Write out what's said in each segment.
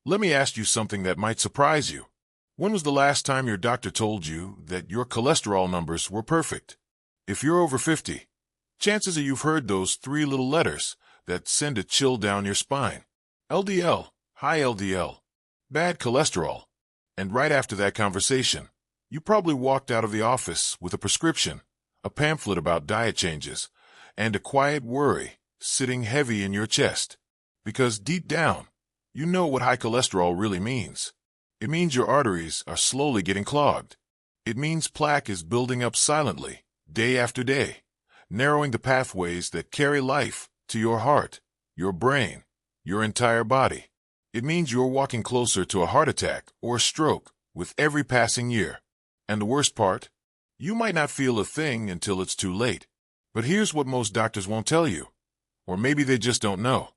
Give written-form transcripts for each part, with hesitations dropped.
Let me ask you something that might surprise you. When was the last time your doctor told you that your cholesterol numbers were perfect? If you're over 50, chances are you've heard those three little letters that send a chill down your spine. LDL, high LDL, bad cholesterol. And right after that conversation, you probably walked out of the office with a prescription, a pamphlet about diet changes, and a quiet worry sitting heavy in your chest. Because deep down, you know what high cholesterol really means. It means your arteries are slowly getting clogged. It means plaque is building up silently, day after day, narrowing the pathways that carry life to your heart, your brain, your entire body. It means you're walking closer to a heart attack or a stroke with every passing year. And the worst part? You might not feel a thing until it's too late. But here's what most doctors won't tell you. Or maybe they just don't know.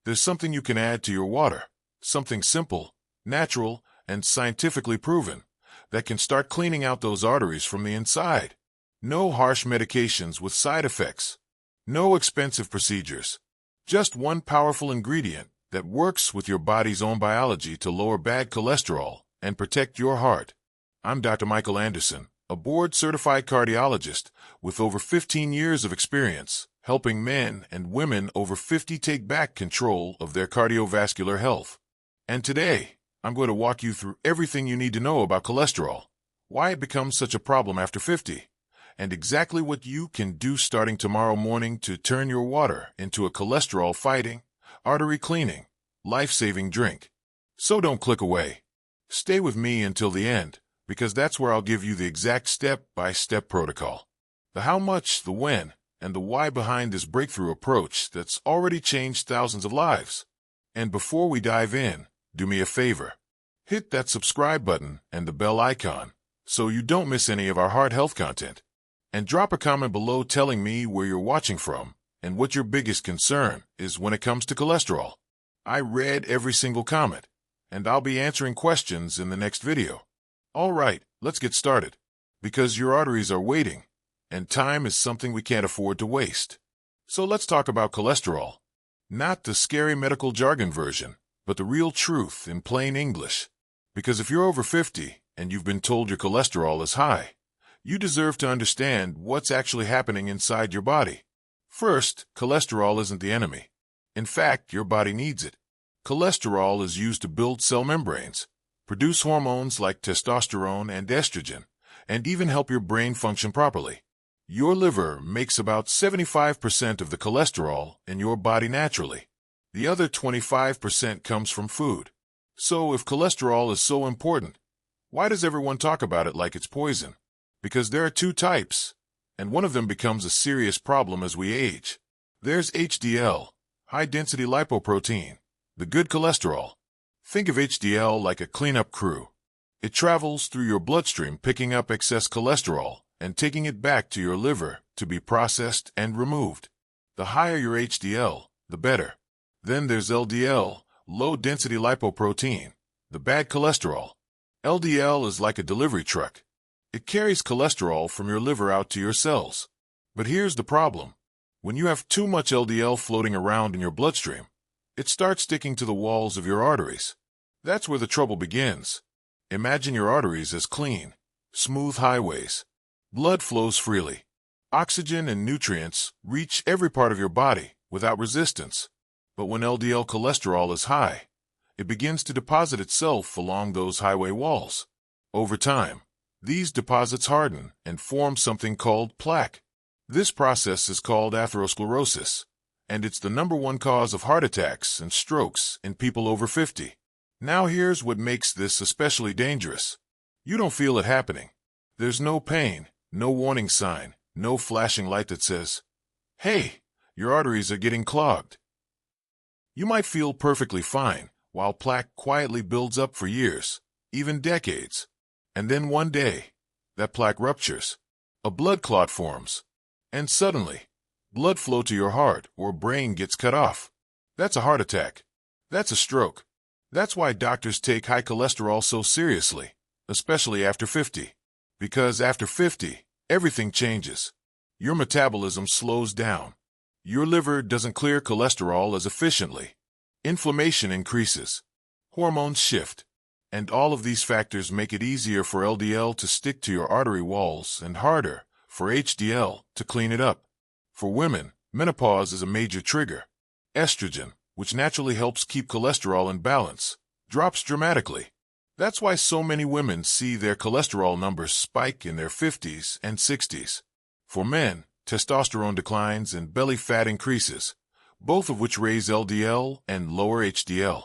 There's something you can add to your water, something simple, natural, and scientifically proven, that can start cleaning out those arteries from the inside. No harsh medications with side effects. No expensive procedures. Just one powerful ingredient that works with your body's own biology to lower bad cholesterol and protect your heart. I'm Dr. Michael Anderson, a board-certified cardiologist with over 15 years of experience helping men and women over 50 take back control of their cardiovascular health. And today, I'm going to walk you through everything you need to know about cholesterol, why it becomes such a problem after 50, and exactly what you can do starting tomorrow morning to turn your water into a cholesterol-fighting, artery-cleaning, life-saving drink. So don't click away. Stay with me until the end, because that's where I'll give you the exact step-by-step protocol. The how much, the when, and the why behind this breakthrough approach that's already changed thousands of lives. And before we dive in, do me a favor. Hit that subscribe button and the bell icon so you don't miss any of our heart health content. And drop a comment below telling me where you're watching from and what your biggest concern is when it comes to cholesterol. I read every single comment, and I'll be answering questions in the next video. All right, let's get started. Because your arteries are waiting, and time is something we can't afford to waste. So let's talk about cholesterol. Not the scary medical jargon version, but the real truth in plain English. Because if you're over 50 and you've been told your cholesterol is high, you deserve to understand what's actually happening inside your body. First, cholesterol isn't the enemy. In fact, your body needs it. Cholesterol is used to build cell membranes, produce hormones like testosterone and estrogen, and even help your brain function properly. Your liver makes about 75% of the cholesterol in your body naturally. The other 25% comes from food. So if cholesterol is so important, why does everyone talk about it like it's poison? Because there are two types, and one of them becomes a serious problem as we age. There's HDL, high-density lipoprotein, the good cholesterol. Think of HDL like a cleanup crew. It travels through your bloodstream picking up excess cholesterol and taking it back to your liver to be processed and removed. The higher your HDL, the better. Then there's LDL, low-density lipoprotein, the bad cholesterol. LDL is like a delivery truck. It carries cholesterol from your liver out to your cells. But here's the problem. When you have too much LDL floating around in your bloodstream, it starts sticking to the walls of your arteries. That's where the trouble begins. Imagine your arteries as clean, smooth highways. Blood flows freely. Oxygen and nutrients reach every part of your body without resistance. But when LDL cholesterol is high, it begins to deposit itself along those highway walls. Over time, these deposits harden and form something called plaque. This process is called atherosclerosis, and it's the #1 cause of heart attacks and strokes in people over 50. Now here's what makes this especially dangerous. You don't feel it happening. There's no pain, no warning sign, no flashing light that says, "Hey, your arteries are getting clogged." You might feel perfectly fine while plaque quietly builds up for years, even decades. And then one day, that plaque ruptures. A blood clot forms. And suddenly, blood flow to your heart or brain gets cut off. That's a heart attack. That's a stroke. That's why doctors take high cholesterol so seriously, especially after 50. Because after 50, everything changes. Your metabolism slows down. Your liver doesn't clear cholesterol as efficiently. Inflammation increases. hormones shift. And all of these factors make it easier for LDL to stick to your artery walls and harder for HDL to clean it up. For women, menopause is a major trigger. Estrogen, which naturally helps keep cholesterol in balance, drops dramatically. That's why so many women see their cholesterol numbers spike in their 50s and 60s. For men, testosterone declines and belly fat increases, both of which raise LDL and lower HDL.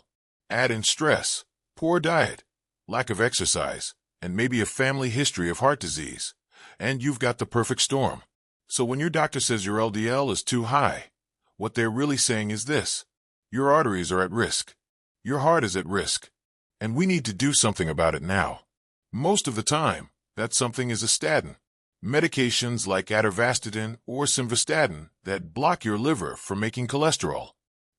Add in stress, poor diet, lack of exercise, and maybe a family history of heart disease, and you've got the perfect storm. So when your doctor says your LDL is too high, what they're really saying is this: your arteries are at risk. Your heart is at risk. And we need to do something about it now. Most of the time, that something is a statin. Medications like atorvastatin or simvastatin that block your liver from making cholesterol.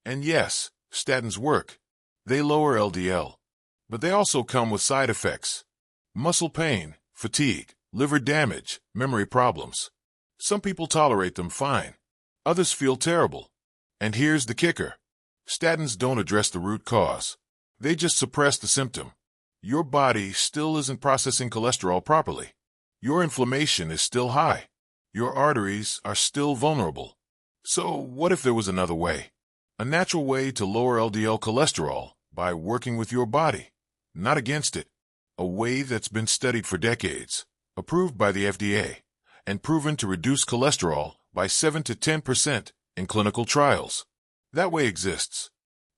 And yes, statins work. They lower LDL. But they also come with side effects: muscle pain, fatigue, liver damage, memory problems. Some people tolerate them fine. Others feel terrible. And here's the kicker: statins don't address the root cause. They just suppress the symptom. Your body still isn't processing cholesterol properly. Your inflammation is still high. Your arteries are still vulnerable. So what if there was another way? A natural way to lower LDL cholesterol by working with your body, not against it. A way that's been studied for decades, approved by the FDA, and proven to reduce cholesterol by 7 to 10% in clinical trials. That way exists.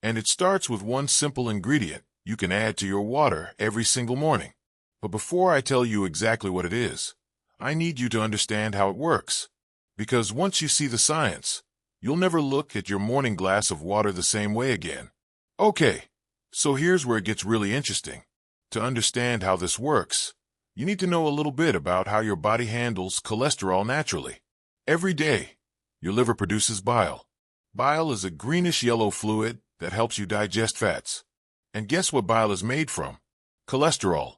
And it starts with one simple ingredient you can add to your water every single morning. But before I tell you exactly what it is, I need you to understand how it works. Because once you see the science, you'll never look at your morning glass of water the same way again. Okay, so here's where it gets really interesting. To understand how this works, you need to know a little bit about how your body handles cholesterol naturally. Every day, your liver produces bile. Bile is a greenish-yellow fluid that helps you digest fats. And guess what bile is made from? Cholesterol.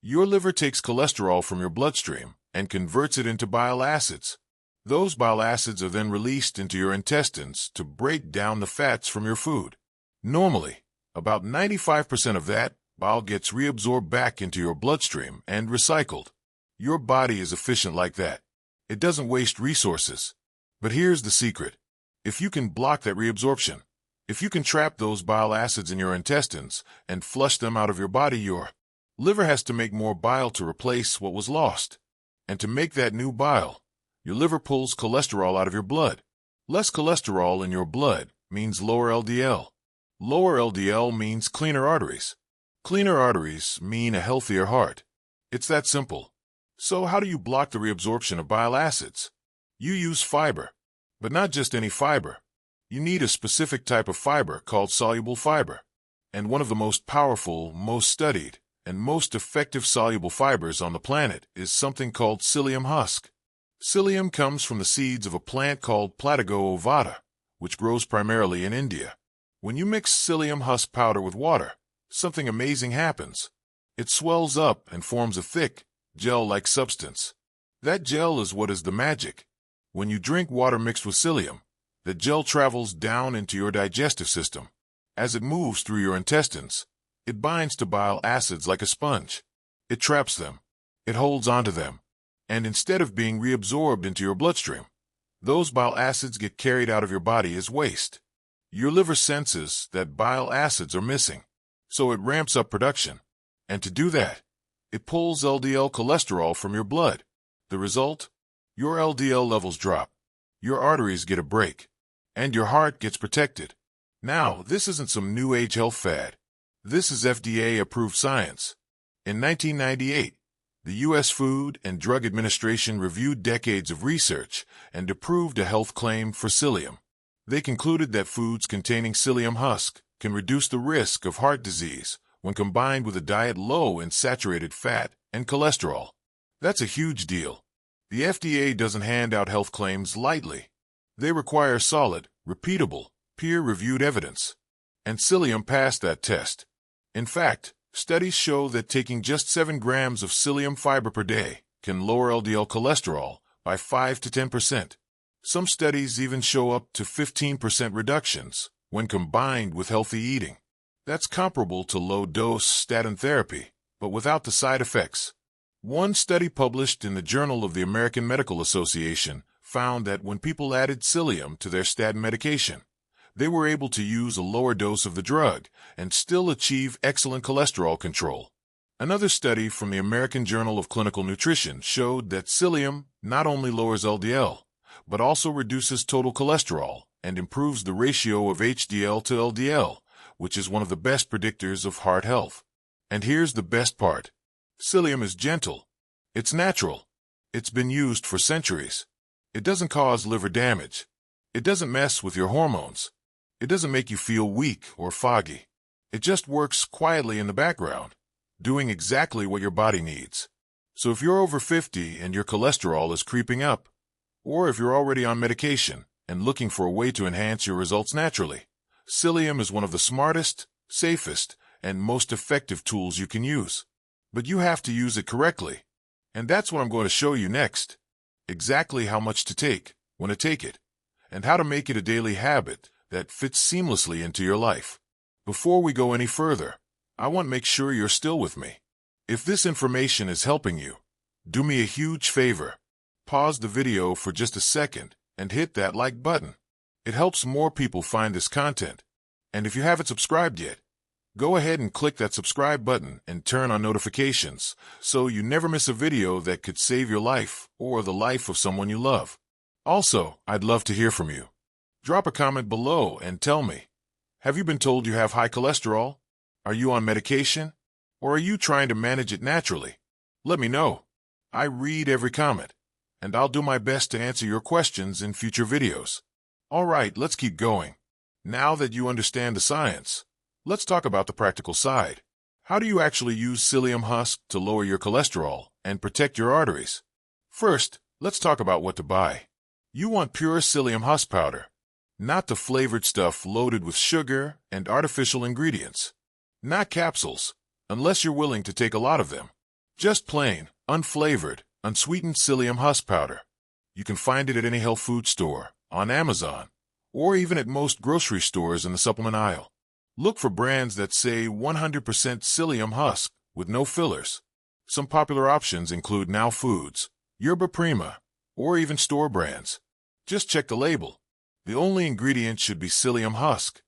Your liver takes cholesterol from your bloodstream and converts it into bile acids. Those bile acids are then released into your intestines to break down the fats from your food. Normally, about 95% of that bile gets reabsorbed back into your bloodstream and recycled. Your body is efficient like that. It doesn't waste resources. But here's the secret. If you can block that reabsorption, if you can trap those bile acids in your intestines and flush them out of your body, your liver has to make more bile to replace what was lost. And to make that new bile, your liver pulls cholesterol out of your blood. Less cholesterol in your blood means lower LDL. Lower LDL means cleaner arteries. Cleaner arteries mean a healthier heart. It's that simple. So how do you block the reabsorption of bile acids? You use fiber. But not just any fiber. You need a specific type of fiber called soluble fiber. And one of the most powerful, most studied, and most effective soluble fibers on the planet is something called psyllium husk. Psyllium comes from the seeds of a plant called Platygo ovata, which grows primarily in India. When you mix psyllium husk powder with water, something amazing happens. It swells up and forms a thick, gel-like substance. That gel is what is the magic. When you drink water mixed with psyllium, the gel travels down into your digestive system. As it moves through your intestines, it binds to bile acids like a sponge. It traps them. It holds onto them. And instead of being reabsorbed into your bloodstream, those bile acids get carried out of your body as waste. Your liver senses that bile acids are missing, so it ramps up production. And to do that, it pulls LDL cholesterol from your blood. The result? Your LDL levels drop. Your arteries get a break. And your heart gets protected. Now, this isn't some new age health fad. This is FDA-approved science. In 1998, the U.S. Food and Drug Administration reviewed decades of research and approved a health claim for psyllium. They concluded that foods containing psyllium husk can reduce the risk of heart disease when combined with a diet low in saturated fat and cholesterol. That's a huge deal. The FDA doesn't hand out health claims lightly. They require solid, repeatable, peer-reviewed evidence. And psyllium passed that test. In fact, studies show that taking just 7 grams of psyllium fiber per day can lower LDL cholesterol by 5 to 10%. Some studies even show up to 15% reductions when combined with healthy eating. That's comparable to low-dose statin therapy, but without the side effects. One study published in the Journal of the American Medical Association found that when people added psyllium to their statin medication, they were able to use a lower dose of the drug and still achieve excellent cholesterol control. Another study from the American Journal of Clinical Nutrition showed that psyllium not only lowers LDL, but also reduces total cholesterol and improves the ratio of HDL to LDL, which is one of the best predictors of heart health. And here's the best part. Psyllium is gentle. It's natural. It's been used for centuries. It doesn't cause liver damage. It doesn't mess with your hormones. It doesn't make you feel weak or foggy. It just works quietly in the background, doing exactly what your body needs. So if you're over 50 and your cholesterol is creeping up, or if you're already on medication and looking for a way to enhance your results naturally, psyllium is one of the smartest, safest, and most effective tools you can use. But you have to use it correctly. And that's what I'm going to show you next. Exactly how much to take, when to take it, and how to make it a daily habit that fits seamlessly into your life. Before we go any further, I want to make sure you're still with me. If this information is helping you, do me a huge favor. Pause the video for just a second and hit that like button. It helps more people find this content. And if you haven't subscribed yet, go ahead and click that subscribe button and turn on notifications so you never miss a video that could save your life or the life of someone you love. Also, I'd love to hear from you. Drop a comment below and tell me, have you been told you have high cholesterol? Are you on medication? Or are you trying to manage it naturally? Let me know. I read every comment, and I'll do my best to answer your questions in future videos. All right, let's keep going. Now that you understand the science, let's talk about the practical side. How do you actually use psyllium husk to lower your cholesterol and protect your arteries? First, let's talk about what to buy. You want pure psyllium husk powder, not the flavored stuff loaded with sugar and artificial ingredients. Not capsules, unless you're willing to take a lot of them. Just plain, unflavored, unsweetened psyllium husk powder. You can find it at any health food store, on Amazon, or even at most grocery stores in the supplement aisle. Look for brands that say 100% psyllium husk with no fillers. Some popular options include Now Foods, Yerba Prima, or even store brands. Just check the label. The only ingredient should be psyllium husk.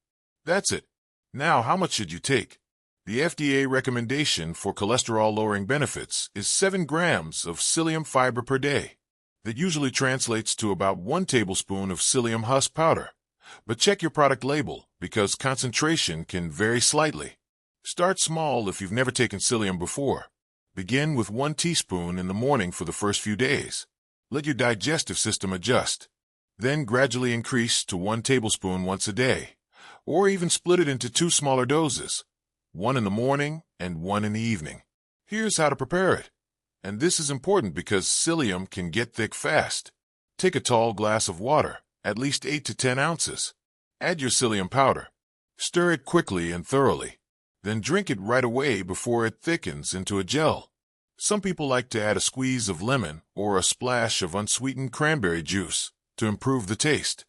That's it. Now, how much should you take? The FDA recommendation for cholesterol-lowering benefits is 7 grams of psyllium fiber per day. That usually translates to about 1 tablespoon of psyllium husk powder. But check your product label, because concentration can vary slightly. Start small if you've never taken psyllium before. Begin with 1 teaspoon in the morning for the first few days. Let your digestive system adjust. Then gradually increase to 1 tablespoon once a day, or even split it into 2 smaller doses, 1 in the morning and 1 in the evening. Here's how to prepare it. And this is important because psyllium can get thick fast. Take a tall glass of water, at least 8 to 10 ounces. Add your psyllium powder. Stir it quickly and thoroughly. Then drink it right away before it thickens into a gel. Some people like to add a squeeze of lemon or a splash of unsweetened cranberry juice to improve the taste.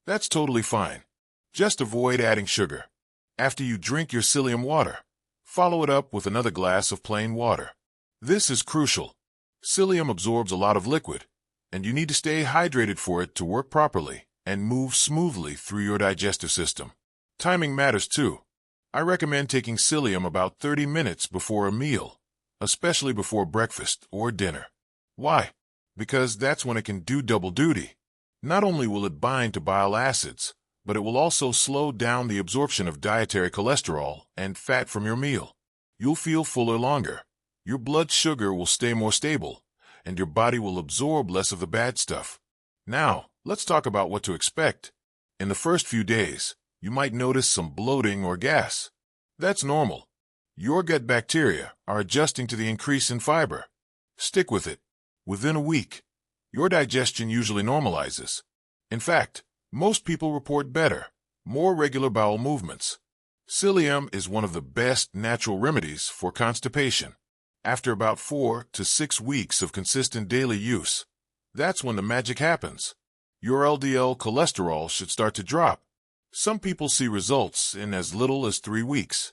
That's totally fine. Just avoid adding sugar. After you drink your psyllium water, follow it up with another glass of plain water. This is crucial. Psyllium absorbs a lot of liquid, and you need to stay hydrated for it to work properly and move smoothly through your digestive system. Timing matters too. I recommend taking psyllium about 30 minutes before a meal, especially before breakfast or dinner. Why? Because that's when it can do double duty. Not only will it bind to bile acids, but it will also slow down the absorption of dietary cholesterol and fat from your meal. You'll feel fuller longer. Your blood sugar will stay more stable, and your body will absorb less of the bad stuff. Now, let's talk about what to expect. In the first few days, you might notice some bloating or gas. That's normal. Your gut bacteria are adjusting to the increase in fiber. Stick with it. Within a week, your digestion usually normalizes. In fact, most people report better, more regular bowel movements. Psyllium is one of the best natural remedies for constipation. After about 4 to 6 weeks of consistent daily use, that's when the magic happens. Your LDL cholesterol should start to drop. Some people see results in as little as 3 weeks.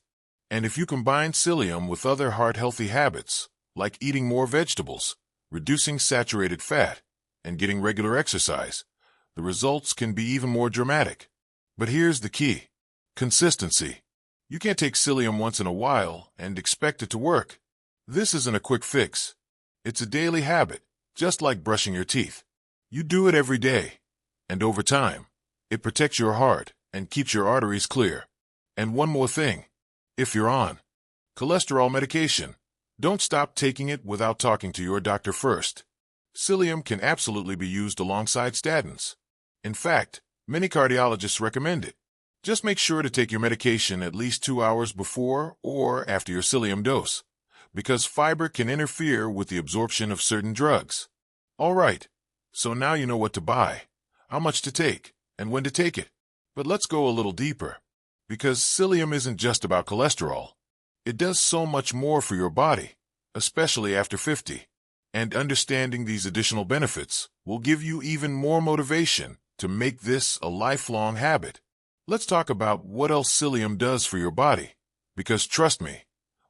And if you combine psyllium with other heart-healthy habits, like eating more vegetables, reducing saturated fat, and getting regular exercise, the results can be even more dramatic. But here's the key: consistency. You can't take psyllium once in a while and expect it to work. This isn't a quick fix. It's a daily habit, just like brushing your teeth. You do it every day, and over time, it protects your heart and keeps your arteries clear. And one more thing: if you're on cholesterol medication, don't stop taking it without talking to your doctor first. Psyllium can absolutely be used alongside statins. In fact, many cardiologists recommend it. Just make sure to take your medication at least 2 hours before or after your psyllium dose, because fiber can interfere with the absorption of certain drugs. All right, so now you know what to buy, how much to take, and when to take it. But let's go a little deeper, because psyllium isn't just about cholesterol. It does so much more for your body, especially after 50. And understanding these additional benefits will give you even more motivation to make this a lifelong habit. Let's talk about what else psyllium does for your body, because trust me,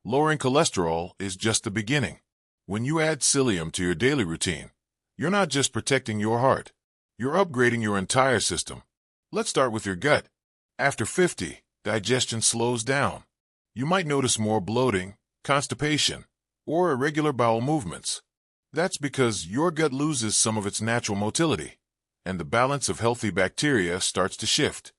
lowering cholesterol is just the beginning. When you add psyllium to your daily routine, you're not just protecting your heart, you're upgrading your entire system. Let's start with your gut. After 50, digestion slows down. You might notice more bloating, constipation, or irregular bowel movements. That's because your gut loses some of its natural motility, and the balance of healthy bacteria starts to shift.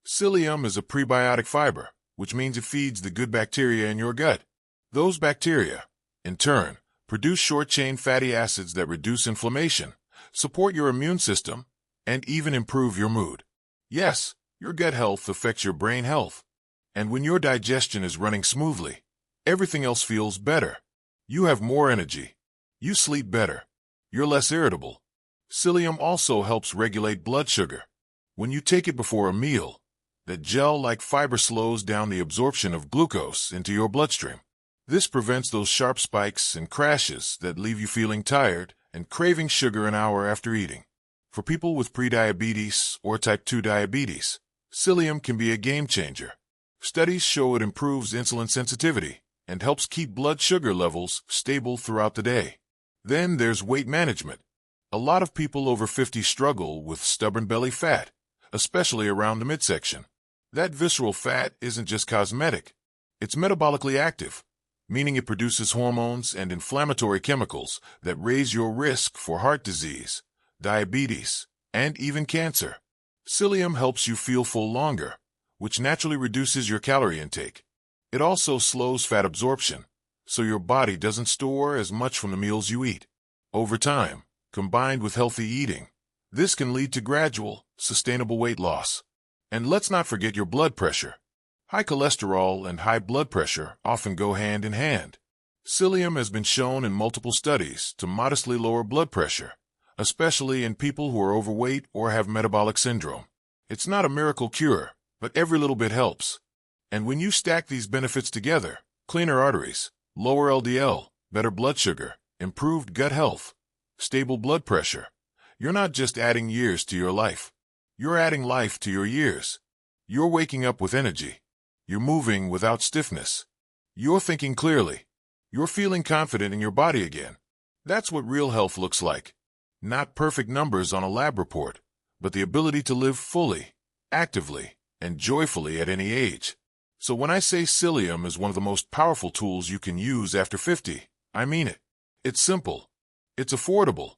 Psyllium is a prebiotic fiber, which means it feeds the good bacteria in your gut. Those bacteria, in turn, produce short-chain fatty acids that reduce inflammation, support your immune system, and even improve your mood. Yes, your gut health affects your brain health. And when your digestion is running smoothly, everything else feels better. You have more energy. You sleep better. You're less irritable. Psyllium also helps regulate blood sugar. When you take it before a meal, that gel-like fiber slows down the absorption of glucose into your bloodstream. This prevents those sharp spikes and crashes that leave you feeling tired and craving sugar an hour after eating. For people with prediabetes or type 2 diabetes, psyllium can be a game changer. Studies show it improves insulin sensitivity and helps keep blood sugar levels stable throughout the day. Then there's weight management. A lot of people over 50 struggle with stubborn belly fat, especially around the midsection. That visceral fat isn't just cosmetic. It's metabolically active, meaning it produces hormones and inflammatory chemicals that raise your risk for heart disease, diabetes, and even cancer. Psyllium helps you feel full longer, which naturally reduces your calorie intake. It also slows fat absorption, so your body doesn't store as much from the meals you eat. Over time, combined with healthy eating, this can lead to gradual, sustainable weight loss. And let's not forget your blood pressure. High cholesterol and high blood pressure often go hand in hand. Psyllium has been shown in multiple studies to modestly lower blood pressure, especially in people who are overweight or have metabolic syndrome. It's not a miracle cure, but every little bit helps. And when you stack these benefits together, cleaner arteries, lower LDL, better blood sugar, improved gut health, stable blood pressure, you're not just adding years to your life. You're adding life to your years. You're waking up with energy. You're moving without stiffness. You're thinking clearly. You're feeling confident in your body again. That's what real health looks like. Not perfect numbers on a lab report, but the ability to live fully, actively, and joyfully at any age. So when I say psyllium is one of the most powerful tools you can use after 50, I mean it. It's simple. It's affordable.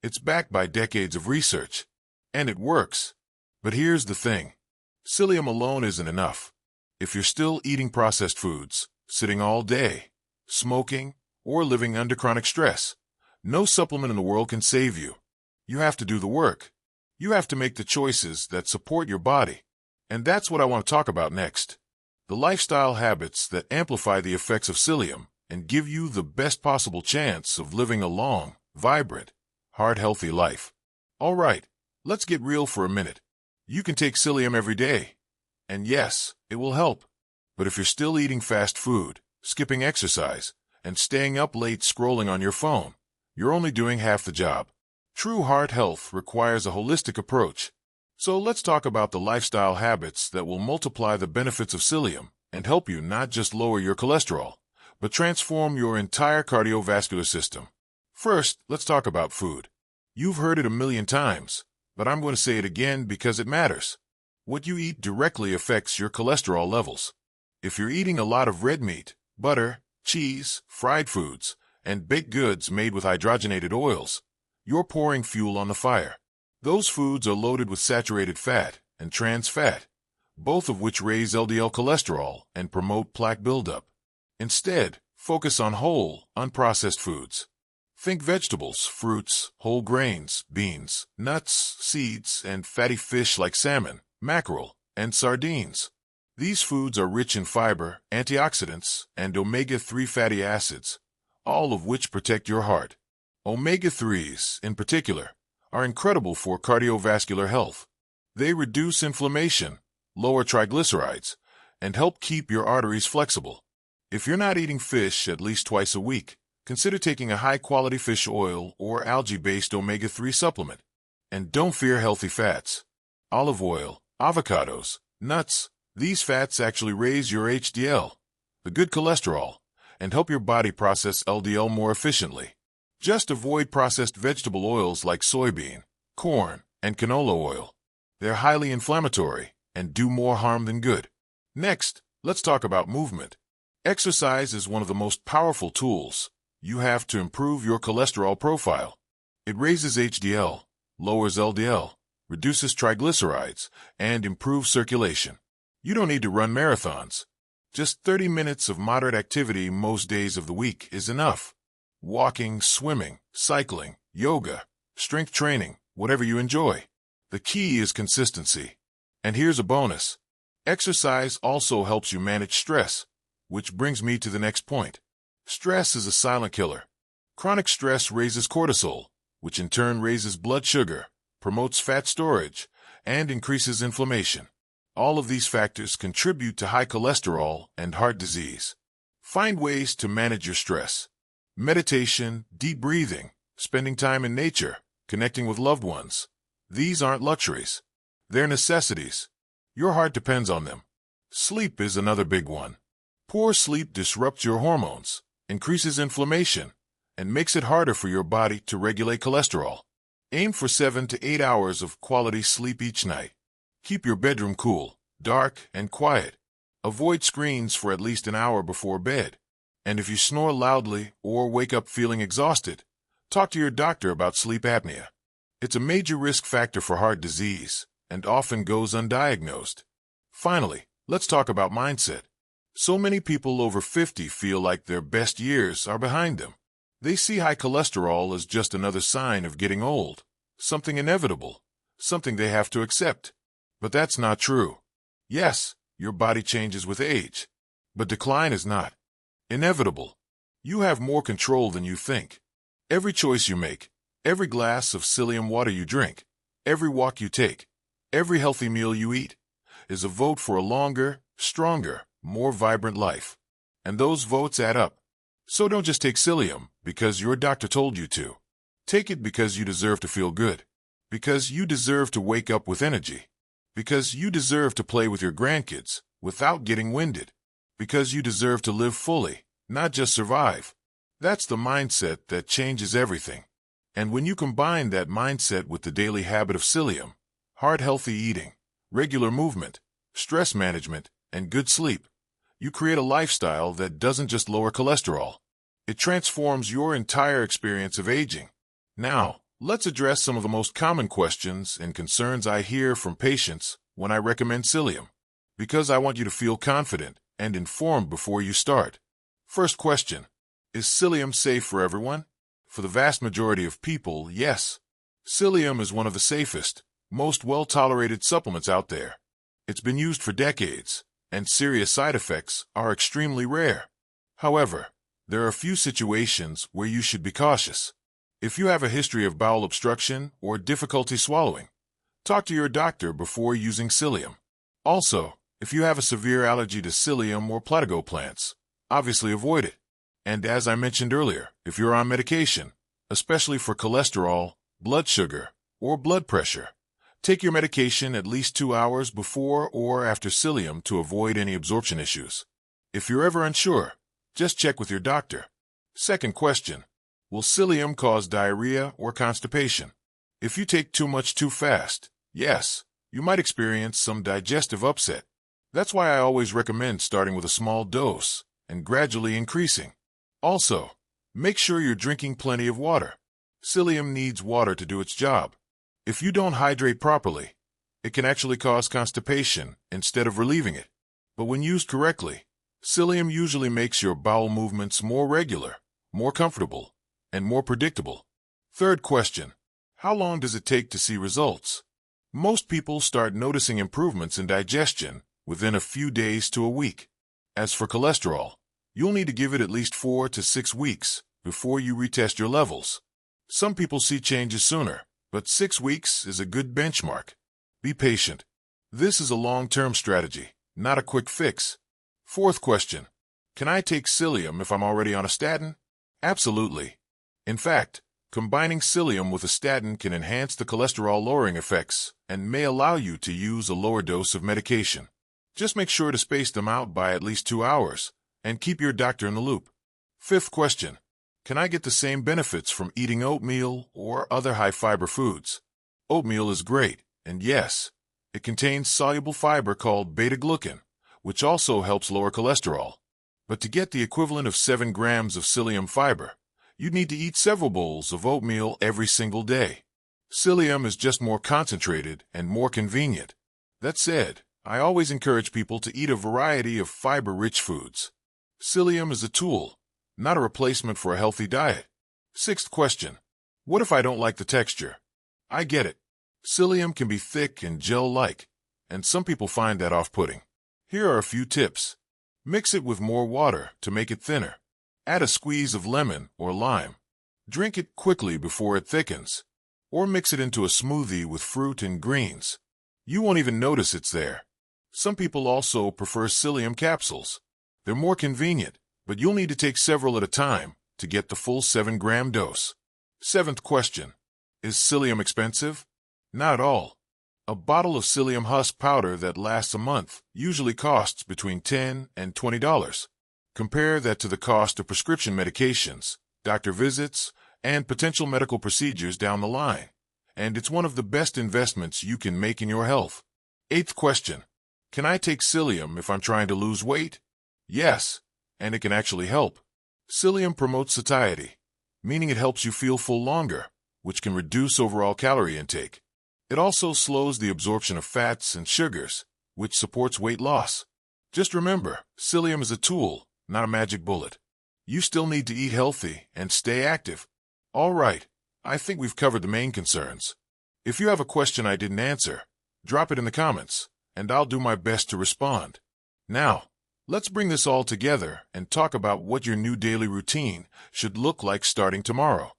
It's backed by decades of research. And it works. But here's the thing. Psyllium alone isn't enough. If you're still eating processed foods, sitting all day, smoking, or living under chronic stress, no supplement in the world can save you. You have to do the work. You have to make the choices that support your body. And that's what I want to talk about next. The lifestyle habits that amplify the effects of psyllium and give you the best possible chance of living a long, vibrant, heart-healthy life. All right, let's get real for a minute. You can take psyllium every day. And yes, it will help. But if you're still eating fast food, skipping exercise, and staying up late scrolling on your phone, you're only doing half the job. True heart health requires a holistic approach. So let's talk about the lifestyle habits that will multiply the benefits of psyllium and help you not just lower your cholesterol, but transform your entire cardiovascular system. First, let's talk about food. You've heard it a million times, but I'm going to say it again because it matters. What you eat directly affects your cholesterol levels. If you're eating a lot of red meat, butter, cheese, fried foods, and baked goods made with hydrogenated oils, you're pouring fuel on the fire. Those foods are loaded with saturated fat and trans fat, both of which raise LDL cholesterol and promote plaque buildup. Instead, focus on whole, unprocessed foods. Think vegetables, fruits, whole grains, beans, nuts, seeds, and fatty fish like salmon, mackerel, and sardines. These foods are rich in fiber, antioxidants, and omega-3 fatty acids, all of which protect your heart. Omega-3s, in particular, are incredible for cardiovascular health. They reduce inflammation, lower triglycerides, and help keep your arteries flexible. If you're not eating fish at least twice a week, consider taking a high-quality fish oil or algae-based omega-3 supplement. And don't fear healthy fats. Olive oil, avocados, nuts, these fats actually raise your HDL, the good cholesterol, and help your body process LDL more efficiently. Just avoid processed vegetable oils like soybean, corn, and canola oil. They're highly inflammatory and do more harm than good. Next, let's talk about movement. Exercise is one of the most powerful tools you have to improve your cholesterol profile. It raises HDL, lowers LDL, reduces triglycerides, and improves circulation. You don't need to run marathons. Just 30 minutes of moderate activity most days of the week is enough. Walking, swimming, cycling, yoga, strength training, whatever you enjoy. The key is consistency. And here's a bonus. Exercise also helps you manage stress, which brings me to the next point. Stress is a silent killer. Chronic stress raises cortisol, which in turn raises blood sugar, promotes fat storage, and increases inflammation. All of these factors contribute to high cholesterol and heart disease. Find ways to manage your stress. Meditation, deep breathing, spending time in nature, connecting with loved ones. These aren't luxuries. They're necessities. Your heart depends on them. Sleep is another big one. Poor sleep disrupts your hormones, increases inflammation, and makes it harder for your body to regulate cholesterol. Aim for 7 to 8 hours of quality sleep each night. Keep your bedroom cool, dark, and quiet. Avoid screens for at least an hour before bed. And if you snore loudly or wake up feeling exhausted, talk to your doctor about sleep apnea. It's a major risk factor for heart disease and often goes undiagnosed. Finally, let's talk about mindset. So many people over 50 feel like their best years are behind them. They see high cholesterol as just another sign of getting old, something inevitable, something they have to accept. But that's not true. Yes, your body changes with age, but decline is not. Inevitable. You have more control than you think. Every choice you make, every glass of psyllium water you drink, every walk you take, every healthy meal you eat, is a vote for a longer, stronger, more vibrant life. And those votes add up. So don't just take psyllium because your doctor told you to. Take it because you deserve to feel good. Because you deserve to wake up with energy. Because you deserve to play with your grandkids without getting winded. Because you deserve to live fully, not just survive. That's the mindset that changes everything. And when you combine that mindset with the daily habit of psyllium, heart-healthy eating, regular movement, stress management, and good sleep, you create a lifestyle that doesn't just lower cholesterol. It transforms your entire experience of aging. Now, let's address some of the most common questions and concerns I hear from patients when I recommend psyllium, because I want you to feel confident and informed before you start. First question, is psyllium safe for everyone? For the vast majority of people, yes. Psyllium is one of the safest, most well-tolerated supplements out there. It's been used for decades, and serious side effects are extremely rare. However, there are a few situations where you should be cautious. If you have a history of bowel obstruction or difficulty swallowing, talk to your doctor before using psyllium. Also, if you have a severe allergy to psyllium or platigo plants, obviously avoid it. And as I mentioned earlier, if you're on medication, especially for cholesterol, blood sugar, or blood pressure, Take your medication at least 2 hours before or after psyllium to avoid any absorption issues. If you're ever unsure, just check with your doctor. Second question: will psyllium cause diarrhea or constipation? If you take too much too fast, yes, you might experience some digestive upset. That's why I always recommend starting with a small dose and gradually increasing. Also, make sure you're drinking plenty of water. Psyllium needs water to do its job. If you don't hydrate properly, it can actually cause constipation instead of relieving it. But when used correctly, psyllium usually makes your bowel movements more regular, more comfortable, and more predictable. Third question: how long does it take to see results? Most people start noticing improvements in digestion within a few days to a week. As for cholesterol, you'll need to give it at least 4 to 6 weeks before you retest your levels. Some people see changes sooner, but 6 weeks is a good benchmark. Be patient. This is a long-term strategy, not a quick fix. Fourth question: can I take psyllium if I'm already on a statin? Absolutely. In fact, combining psyllium with a statin can enhance the cholesterol-lowering effects and may allow you to use a lower dose of medication. Just make sure to space them out by at least 2 hours and keep your doctor in the loop. Fifth question: can I get the same benefits from eating oatmeal or other high-fiber foods? Oatmeal is great, and yes, it contains soluble fiber called beta-glucan, which also helps lower cholesterol. But to get the equivalent of 7 grams of psyllium fiber, you'd need to eat several bowls of oatmeal every single day. Psyllium is just more concentrated and more convenient. That said, I always encourage people to eat a variety of fiber-rich foods. Psyllium is a tool, not a replacement for a healthy diet. Sixth question: what if I don't like the texture? I get it. Psyllium can be thick and gel-like, and some people find that off-putting. Here are a few tips. Mix it with more water to make it thinner. Add a squeeze of lemon or lime. Drink it quickly before it thickens. Or mix it into a smoothie with fruit and greens. You won't even notice it's there. Some people also prefer psyllium capsules. They're more convenient, but you'll need to take several at a time to get the full 7-gram dose. Seventh question: is psyllium expensive? Not at all. A bottle of psyllium husk powder that lasts a month usually costs between $10 and $20. Compare that to the cost of prescription medications, doctor visits, and potential medical procedures down the line, and it's one of the best investments you can make in your health. Eighth question: can I take psyllium if I'm trying to lose weight? Yes, and it can actually help. Psyllium promotes satiety, meaning it helps you feel full longer, which can reduce overall calorie intake. It also slows the absorption of fats and sugars, which supports weight loss. Just remember, psyllium is a tool, not a magic bullet. You still need to eat healthy and stay active. All right, I think we've covered the main concerns. If you have a question I didn't answer, drop it in the comments, and I'll do my best to respond. Now, let's bring this all together and talk about what your new daily routine should look like starting tomorrow.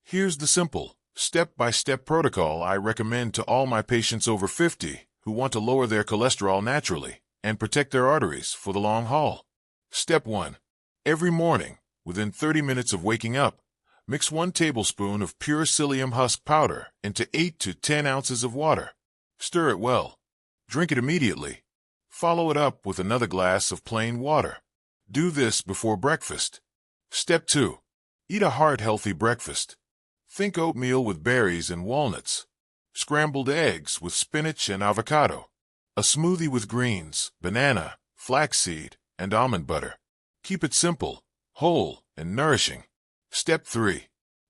Here's the simple, step-by-step protocol I recommend to all my patients over 50 who want to lower their cholesterol naturally and protect their arteries for the long haul. Step 1. Every morning, within 30 minutes of waking up, mix 1 tablespoon of pure psyllium husk powder into 8 to 10 ounces of water. Stir it well. Drink it immediately. Follow it up with another glass of plain water. Do this before breakfast. Step 2. Eat a heart-healthy breakfast. Think oatmeal with berries and walnuts, scrambled eggs with spinach and avocado, a smoothie with greens, banana, flaxseed, and almond butter. Keep it simple, whole, and nourishing. Step 3.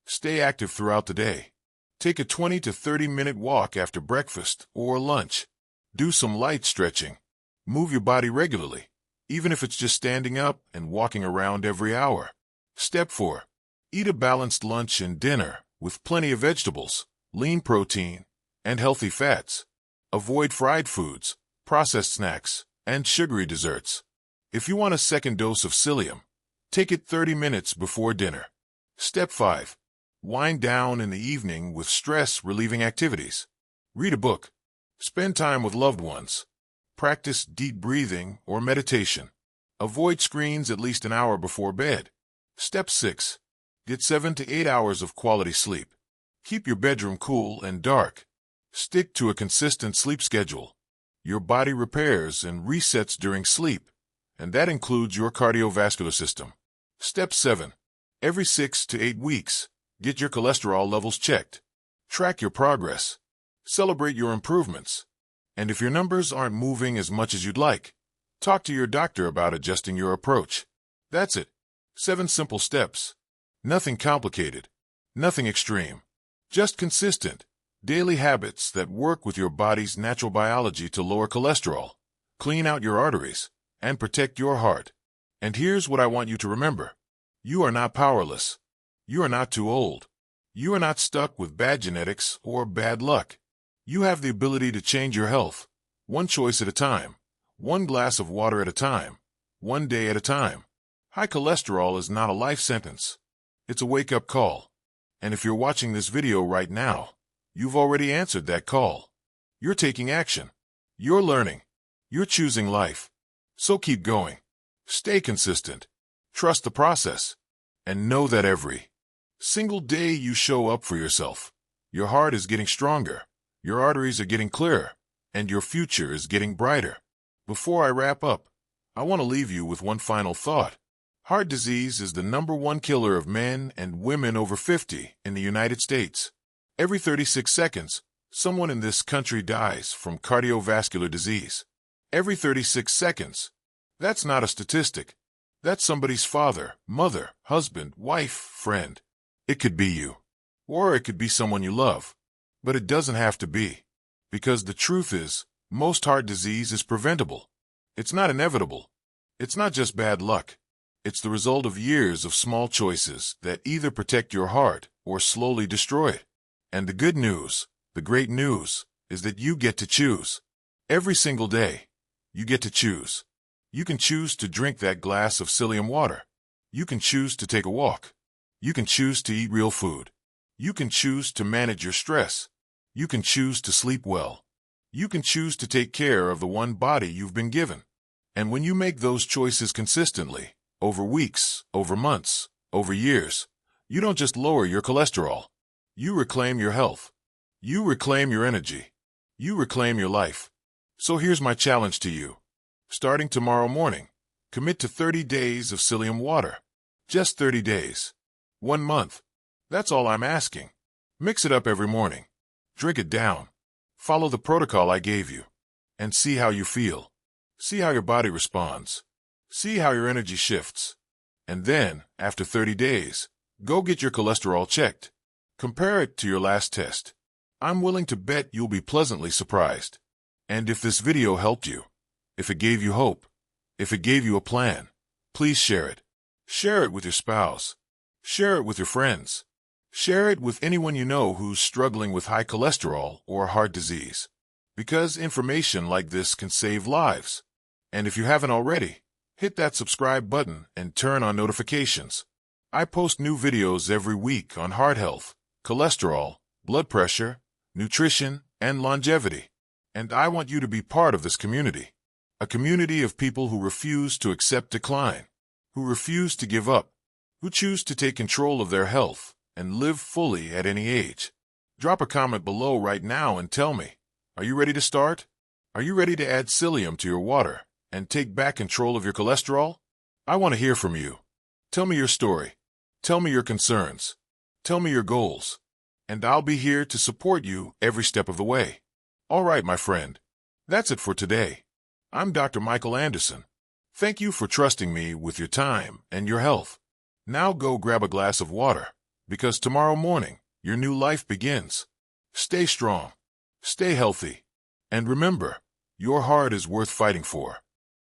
Stay active throughout the day. Take a 20 to 30-minute walk after breakfast or lunch. Do some light stretching. Move your body regularly, even if it's just standing up and walking around every hour. Step 4. Eat a balanced lunch and dinner with plenty of vegetables, lean protein, and healthy fats. Avoid fried foods, processed snacks, and sugary desserts. If you want a second dose of psyllium, take it 30 minutes before dinner. Step 5. Wind down in the evening with stress-relieving activities. Read a book. Spend time with loved ones. Practice deep breathing or meditation. Avoid screens at least an hour before bed. Step 6. Get 7 to 8 hours of quality sleep. Keep your bedroom cool and dark. Stick to a consistent sleep schedule. Your body repairs and resets during sleep, and that includes your cardiovascular system. Step 7. Every 6 to 8 weeks, get your cholesterol levels checked. Track your progress. Celebrate your improvements. And if your numbers aren't moving as much as you'd like, talk to your doctor about adjusting your approach. That's it. 7 simple steps. Nothing complicated. Nothing extreme. Just consistent, daily habits that work with your body's natural biology to lower cholesterol, clean out your arteries, and protect your heart. And here's what I want you to remember. You are not powerless. You are not too old. You are not stuck with bad genetics or bad luck. You have the ability to change your health, one choice at a time, one glass of water at a time, one day at a time. High cholesterol is not a life sentence. It's a wake-up call. And if you're watching this video right now, you've already answered that call. You're taking action. You're learning. You're choosing life. So keep going. Stay consistent. Trust the process. And know that every single day you show up for yourself, your heart is getting stronger, your arteries are getting clearer, and your future is getting brighter. Before I wrap up, I want to leave you with one final thought. Heart disease is the #1 killer of men and women over 50 in the United States. Every 36 seconds, someone in this country dies from cardiovascular disease. Every 36 seconds. That's not a statistic. That's somebody's father, mother, husband, wife, friend. It could be you. Or it could be someone you love. But it doesn't have to be. Because the truth is, most heart disease is preventable. It's not inevitable. It's not just bad luck. It's the result of years of small choices that either protect your heart or slowly destroy it. And the good news, the great news, is that you get to choose. Every single day, you get to choose. You can choose to drink that glass of psyllium water. You can choose to take a walk. You can choose to eat real food. You can choose to manage your stress. You can choose to sleep well. You can choose to take care of the one body you've been given. And when you make those choices consistently, over weeks, over months, over years, you don't just lower your cholesterol. You reclaim your health. You reclaim your energy. You reclaim your life. So here's my challenge to you. Starting tomorrow morning, commit to 30 days of psyllium water. Just 30 days. 1 month. That's all I'm asking. Mix it up every morning. Drink it down. Follow the protocol I gave you. And see how you feel. See how your body responds. See how your energy shifts. And then, after 30 days, go get your cholesterol checked. Compare it to your last test. I'm willing to bet you'll be pleasantly surprised. And if this video helped you, if it gave you hope, if it gave you a plan, please share it. Share it with your spouse. Share it with your friends. Share it with anyone you know who's struggling with high cholesterol or heart disease. Because information like this can save lives. And if you haven't already, hit that subscribe button and turn on notifications. I post new videos every week on heart health, cholesterol, blood pressure, nutrition, and longevity. And I want you to be part of this community. A community of people who refuse to accept decline, who refuse to give up, who choose to take control of their health and live fully at any age. Drop a comment below right now and tell me, are you ready to start? Are you ready to add psyllium to your water and take back control of your cholesterol? I want to hear from you. Tell me your story. Tell me your concerns. Tell me your goals. And I'll be here to support you every step of the way. All right, my friend. That's it for today. I'm Dr. Michael Anderson. Thank you for trusting me with your time and your health. Now go grab a glass of water, because tomorrow morning, your new life begins. Stay strong. Stay healthy. And remember, your heart is worth fighting for.